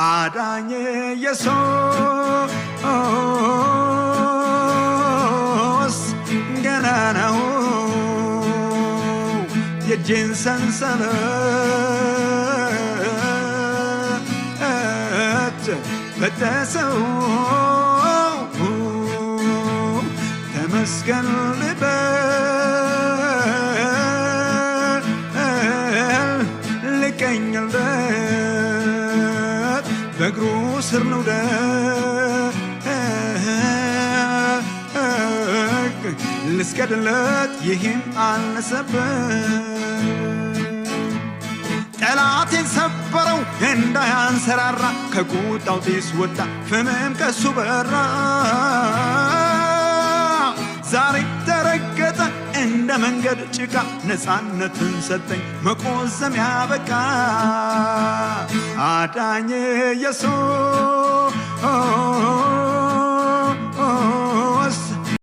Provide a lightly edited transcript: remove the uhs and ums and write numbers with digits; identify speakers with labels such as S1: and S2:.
S1: አዳኜ ኢየሱስ ገናናው የእጄን ሰንሰለት በጠሰው ተመስገን ልበል ልቀኝለት በእግሩ ስር ልውደቅ ልስገድለት ይህም አልነሰበት ጠላቴን ሰበረው እንዳያንሰራራ ከቁጣው ጢስ ወጣ ፍምም ከሱ በራ ዛሬ ተረገጠ እንደ መንገድ ጭቃ ነፃነትን ሰጠኝ መቆዘም ያበቃ አዳኜ ኢየሱስ